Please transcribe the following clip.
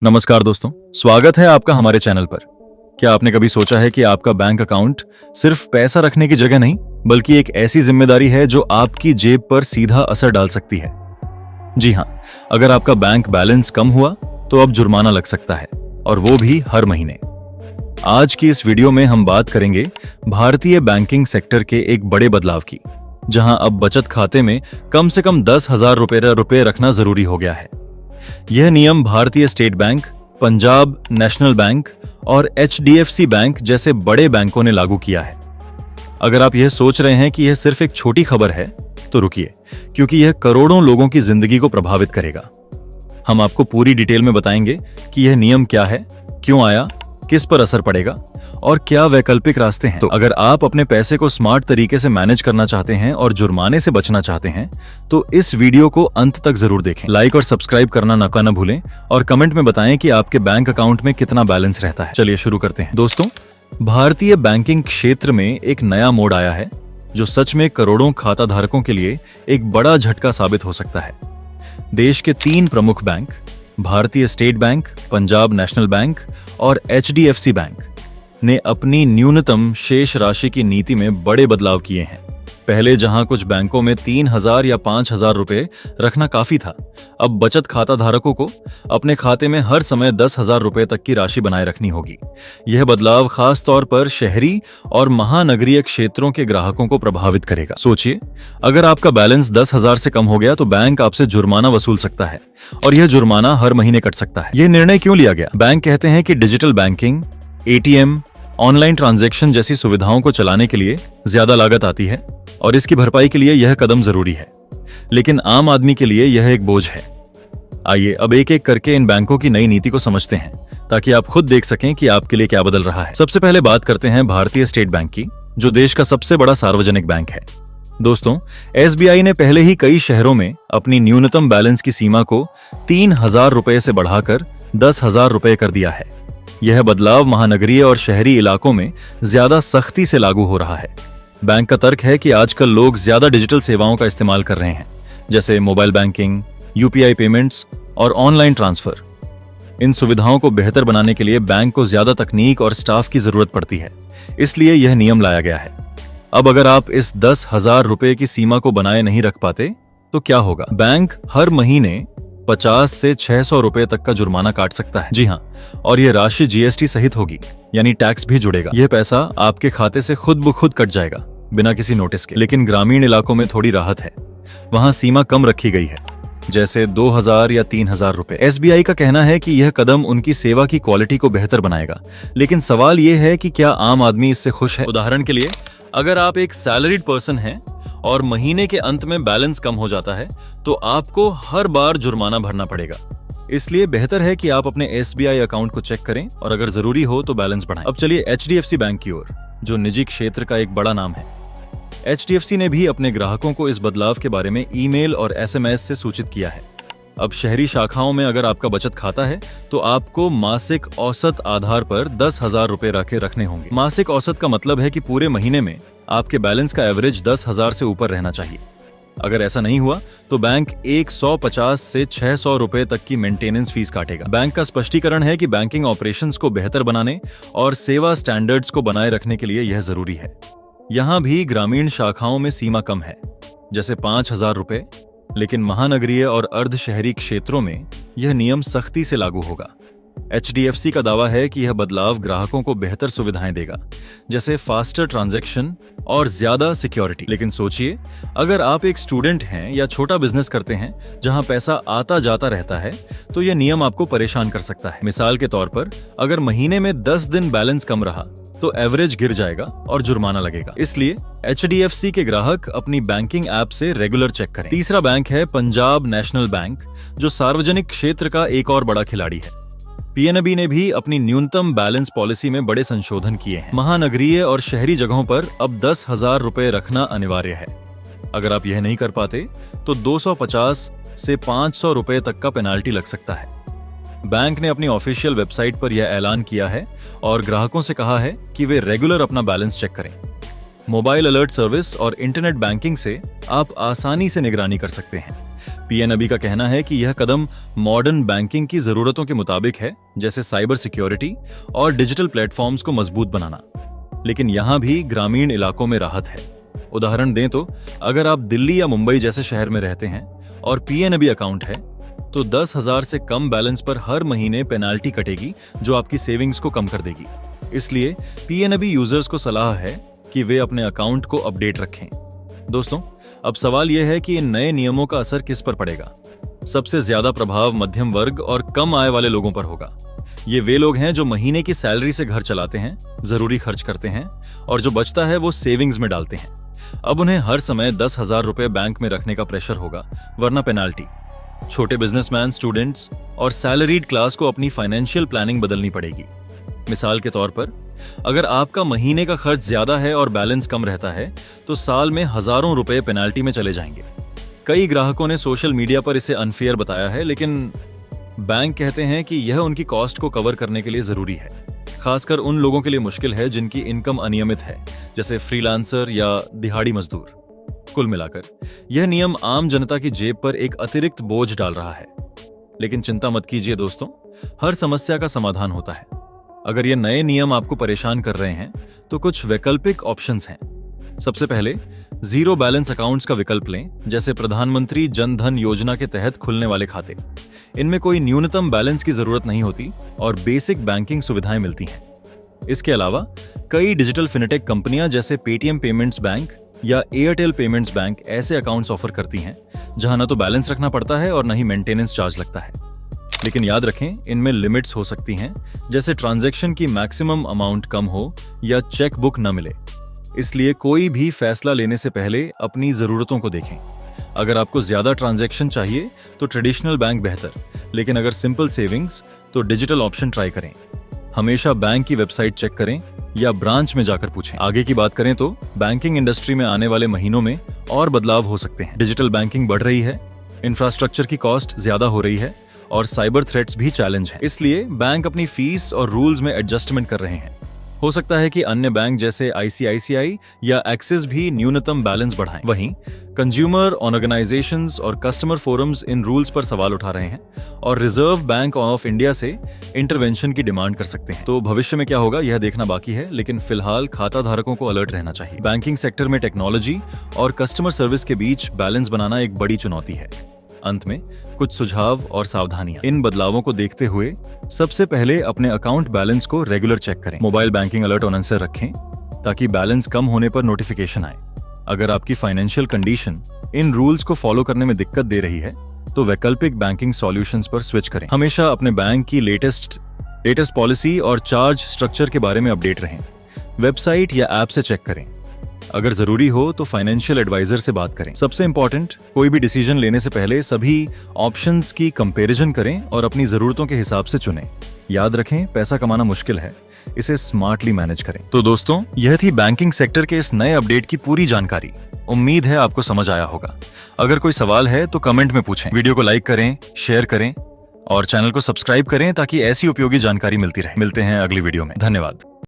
नमस्कार दोस्तों, स्वागत है आपका हमारे चैनल पर। क्या आपने कभी सोचा है कि आपका बैंक अकाउंट सिर्फ पैसा रखने की जगह नहीं, बल्कि एक ऐसी जिम्मेदारी है जो आपकी जेब पर सीधा असर डाल सकती है? जी हाँ, अगर आपका बैंक बैलेंस कम हुआ तो अब जुर्माना लग सकता है, और वो भी हर महीने। आज की इस वीडियो में हम बात करेंगे भारतीय बैंकिंग सेक्टर के एक बड़े बदलाव की, जहां अब बचत खाते में कम से कम 10,000 रुपए रखना जरूरी हो गया है। यह नियम भारतीय state bank, Punjab national bank और HDFC बैंक जैसे बड़े बैंकों ने लागू किया है। अगर आप यह सोच रहे हैं कि यह सिर्फ एक छोटी खबर है, तो रुकिए, क्योंकि यह करोड़ों लोगों की जिंदगी को प्रभावित करेगा। हम आपको पूरी डिटेल में बताएंगे कि यह नियम क्या है, क्यों आया, किस पर असर पड़ेगा और क्या वैकल्पिक रास्ते हैं। तो अगर आप अपने पैसे को स्मार्ट तरीके से मैनेज करना चाहते हैं और जुर्माने से बचना चाहते हैं, तो इस वीडियो को अंत तक जरूर देखें। लाइक और सब्सक्राइब करना न भूलें और कमेंट में बताएं कि आपके बैंक अकाउंट में कितना बैलेंस रहता है। चलिए शुरू करते हैं। दोस्तों, भारतीय बैंकिंग क्षेत्र में एक नया मोड़ आया है, जो सच में करोड़ों खाता धारकों के लिए एक बड़ा झटका साबित हो सकता है। देश के 3 प्रमुख बैंक, भारतीय state bank, Punjab national bank और HDFC बैंक ने अपनी न्यूनतम शेष राशि की नीति में बड़े बदलाव किए हैं। पहले जहां कुछ बैंकों में 3,000 या 5,000 रुपए रखना काफी था, अब बचत खाता धारकों को अपने खाते में हर समय 10,000 रुपए तक की राशि बनाए रखनी होगी। यह बदलाव खास तौर पर शहरी और महानगरीय क्षेत्रों के ग्राहकों को प्रभावित करेगा। सोचिए, अगर आपका बैलेंस 10,000 से कम हो गया तो बैंक आपसे जुर्माना वसूल सकता है, और यह जुर्माना हर महीने कट सकता है। यह निर्णय क्यों लिया गया? बैंक कहते हैं कि digital banking, ATM, online transaction जैसी सुविधाओं को चलाने के लिए ज्यादा लागत आती है, और इसकी भरपाई के लिए यह कदम जरूरी है। लेकिन आम आदमी के लिए यह एक बोझ है। आइए अब एक एक करके इन बैंकों की नई नीति को समझते हैं, ताकि आप खुद देख सकें कि आपके लिए क्या बदल रहा है। सबसे पहले बात करते हैं भारतीय स्टेट बैंक की, जो देश का सबसे बड़ा सार्वजनिक बैंक है। दोस्तों, SBI ने पहले ही कई शहरों में अपनी न्यूनतम बैलेंस की सीमा को 3,000 रुपए से बढ़ाकर 10,000 रुपए कर दिया है। यह बदलाव महानगरीय और शहरी इलाकों में ज्यादा सख्ती से लागू हो रहा है। बैंक का तर्क है कि आजकल लोग ज्यादा डिजिटल सेवाओं का इस्तेमाल कर रहे हैं, जैसे मोबाइल बैंकिंग, UPI पेमेंट्स और ऑनलाइन ट्रांसफर। इन सुविधाओं को बेहतर बनाने के लिए बैंक को ज्यादा तकनीक और स्टाफ की जरूरत पड़ती है, इसलिए यह नियम लाया गया है। अब अगर आप इस 10,000 रुपए की सीमा को बनाए नहीं रख पाते तो क्या होगा? बैंक हर महीने 50 से 600 रुपए तक का जुर्माना काट सकता है। जी हाँ, और यह राशि GST सहित होगी, यानी टैक्स भी जुड़ेगा। यह पैसा आपके खाते से खुद ब खुद कट जाएगा, बिना किसी नोटिस के। लेकिन ग्रामीण इलाकों में थोड़ी राहत है, वहां सीमा कम रखी गई है, जैसे 2,000 या 3,000 रुपए। SBI का कहना है कि यह कदम उनकी सेवा की क्वालिटी को बेहतर बनाएगा। लेकिन सवाल यह है कि क्या आम आदमी इससे खुश है? उदाहरण के लिए, अगर आप एक सैलरीड पर्सन हैं और महीने के अंत में बैलेंस कम हो जाता है, तो आपको हर बार जुर्माना भरना पड़ेगा। इसलिए बेहतर है कि आप अपने SBI अकाउंट को चेक करें और अगर जरूरी हो तो बैलेंस बढ़ाएं। अब चलिए HDFC बैंक की ओर, जो निजी क्षेत्र का एक बड़ा नाम है। HDFC ने भी अपने ग्राहकों को इस बदलाव के बारे में ईमेल और SMS से सूचित किया है। अब शहरी शाखाओं में अगर आपका बचत खाता है, तो आपको मासिक औसत आधार पर 10,000 रुपए रखने होंगे। मासिक औसत का मतलब है कि पूरे महीने में आपके बैलेंस का एवरेज 10,000 से ऊपर रहना चाहिए। अगर ऐसा नहीं हुआ तो बैंक 150 से 600 रुपए तक की मेंटेनेंस फीस काटेगा। बैंक का स्पष्टीकरण है कि बैंकिंग ऑपरेशंस को बेहतर बनाने और सेवा स्टैंडर्ड्स को बनाए रखने के लिए यह जरूरी है। यहाँ भी ग्रामीण शाखाओं में सीमा कम है, जैसे 5,000 रुपए, लेकिन महानगरीय और अर्ध शहरी क्षेत्रों में यह नियम सख्ती से लागू होगा। HDFC का दावा है कि यह बदलाव ग्राहकों को बेहतर सुविधाएं देगा, जैसे फास्टर ट्रांजैक्शन और ज्यादा सिक्योरिटी। लेकिन सोचिए, अगर आप एक स्टूडेंट हैं या छोटा बिजनेस करते हैं जहां पैसा आता जाता रहता है, तो यह नियम आपको परेशान कर सकता है। मिसाल के तौर पर, अगर महीने में 10 दिन बैलेंस कम रहा तो एवरेज गिर जाएगा और जुर्माना लगेगा। इसलिए HDFC के ग्राहक अपनी बैंकिंग ऐप से रेगुलर चेक करें। तीसरा बैंक है पंजाब नेशनल बैंक, जो सार्वजनिक क्षेत्र का एक और बड़ा खिलाड़ी है। PNB ने भी अपनी न्यूनतम बैलेंस पॉलिसी में बड़े संशोधन किए हैं। महानगरीय और शहरी जगहों पर अब 10,000 रुपए रखना अनिवार्य है। अगर आप यह नहीं कर पाते तो 250 से 500 रुपए तक का पेनाल्टी लग सकता है। बैंक ने अपनी ऑफिशियल वेबसाइट पर यह ऐलान किया है और ग्राहकों से कहा है कि वे रेगुलर अपना बैलेंस चेक करें। मोबाइल अलर्ट सर्विस और इंटरनेट बैंकिंग से आप आसानी से निगरानी कर सकते हैं। पीएनबी का कहना है कि यह कदम मॉडर्न बैंकिंग की जरूरतों के मुताबिक है, जैसे साइबर सिक्योरिटी और डिजिटल प्लेटफॉर्म्स को मजबूत बनाना। लेकिन यहाँ भी ग्रामीण इलाकों में राहत है। उदाहरण दें तो अगर आप दिल्ली या मुंबई जैसे शहर में रहते हैं और पीएनबी अकाउंट है, तो 10,000 से कम बैलेंस पर हर महीने पेनाल्टी कटेगी, जो आपकी सेविंग्स को कम कर देगी। इसलिए पीएनबी यूजर्स को सलाह है कि वे अपने अकाउंट को अपडेट रखें। दोस्तों, अब सवाल यह है कि इन नए नियमों का असर किस पर पड़ेगा। सबसे ज्यादा प्रभाव मध्यम वर्ग और कम आय वाले लोगों पर होगा। ये वे लोग हैं जो महीने की सैलरी से घर चलाते हैं, जरूरी खर्च करते हैं और जो बचता है वो सेविंग्स में डालते हैं। अब उन्हें हर समय 10,000 रुपए बैंक में रखने का प्रेशर होगा, वरना पेनाल्टी। छोटे बिजनेसमैन, स्टूडेंट्स और सैलरीड क्लास को अपनी फाइनेंशियल प्लानिंग बदलनी पड़ेगी। मिसाल के तौर पर, अगर आपका महीने का खर्च ज्यादा है और बैलेंस कम रहता है, तो साल में हजारों रुपए पेनाल्टी में चले जाएंगे। कई ग्राहकों ने सोशल मीडिया पर इसे अनफेयर बताया है, लेकिन बैंक कहते हैं कि यह उनकी कॉस्ट को कवर करने के लिए जरूरी है। खासकर उन लोगों के लिए मुश्किल है जिनकी इनकम अनियमित है, जैसे फ्रीलांसर या दिहाड़ी मजदूर। कुल मिलाकर यह नियम आम जनता की जेब पर एक अतिरिक्त बोझ डाल रहा है। लेकिन चिंता मत कीजिए दोस्तों, हर समस्या का समाधान होता है। अगर ये नए नियम आपको परेशान कर रहे हैं, तो कुछ वैकल्पिक ऑप्शंस हैं। सबसे पहले जीरो बैलेंस अकाउंट्स का विकल्प लें, जैसे प्रधानमंत्री जन धन योजना के तहत खुलने वाले खाते। इनमें कोई न्यूनतम बैलेंस की जरूरत नहीं होती और बेसिक बैंकिंग सुविधाएं मिलती हैं। इसके अलावा कई डिजिटल फिनटेक कंपनियां जैसे पेटीएम पेमेंट्स बैंक या एयरटेल पेमेंट्स बैंक ऐसे अकाउंट्स ऑफर करती हैं, जहां न तो बैलेंस रखना पड़ता है और न ही मेंटेनेंस चार्ज लगता है। लेकिन याद रखें, इनमें लिमिट्स हो सकती हैं, जैसे ट्रांजैक्शन की मैक्सिमम अमाउंट कम हो या चेक बुक न मिले। इसलिए कोई भी फैसला लेने से पहले अपनी जरूरतों को देखें। अगर आपको ज्यादा ट्रांजैक्शन चाहिए तो ट्रेडिशनल बैंक बेहतर, लेकिन अगर सिंपल सेविंग्स तो डिजिटल ऑप्शन ट्राई करें। हमेशा बैंक की वेबसाइट चेक करें या ब्रांच में जाकर पूछें। आगे की बात करें तो बैंकिंग इंडस्ट्री में आने वाले महीनों में और बदलाव हो सकते हैं। डिजिटल बैंकिंग बढ़ रही है, इंफ्रास्ट्रक्चर की कॉस्ट ज्यादा हो रही है और साइबर थ्रेट्स भी चैलेंज है। इसलिए बैंक अपनी फीस और रूल्स में एडजस्टमेंट कर रहे हैं। हो सकता है कि अन्य बैंक जैसे आईसीआईसीआई या एक्सिस भी न्यूनतम बैलेंस बढ़ाएं। वहीं कंज्यूमर ऑर्गेनाइजेशंस और कस्टमर फोरम्स इन रूल्स पर सवाल उठा रहे हैं और रिजर्व बैंक ऑफ इंडिया से इंटरवेंशन की डिमांड कर सकते हैं। तो भविष्य में क्या होगा यह देखना बाकी है, लेकिन फिलहाल खाता धारकों को अलर्ट रहना चाहिए। बैंकिंग सेक्टर में टेक्नोलॉजी और कस्टमर सर्विस के बीच बैलेंस बनाना एक बड़ी चुनौती है। अंत में कुछ सुझाव और सावधानियां। इन बदलावों को देखते हुए सबसे पहले अपने अकाउंट बैलेंस को रेगुलर चेक करें। मोबाइल बैंकिंग अलर्ट ऑन से रखें ताकि बैलेंस कम होने पर नोटिफिकेशन आए। अगर आपकी फाइनेंशियल कंडीशन इन रूल्स को फॉलो करने में दिक्कत दे रही है, तो वैकल्पिक बैंकिंग सॉल्यूशंस पर स्विच करें। हमेशा अपने बैंक की लेटेस्ट पॉलिसी और चार्ज स्ट्रक्चर के बारे में अपडेट रहें। वेबसाइट या ऐप से चेक करें। अगर जरूरी हो तो फाइनेंशियल एडवाइजर से बात करें। सबसे इंपॉर्टेंट, कोई भी डिसीजन लेने से पहले सभी ऑप्शंस की कंपैरिजन करें और अपनी जरूरतों के हिसाब से चुनें। याद रखें, पैसा कमाना मुश्किल है, इसे स्मार्टली मैनेज करें। तो दोस्तों, यह थी बैंकिंग सेक्टर के इस नए अपडेट की पूरी जानकारी। उम्मीद है आपको समझ आया होगा। अगर कोई सवाल है तो कमेंट में पूछें। वीडियो को लाइक करें, शेयर करें और चैनल को सब्सक्राइब करें ताकि ऐसी उपयोगी जानकारी मिलती रहे। मिलते हैं अगली वीडियो में। धन्यवाद।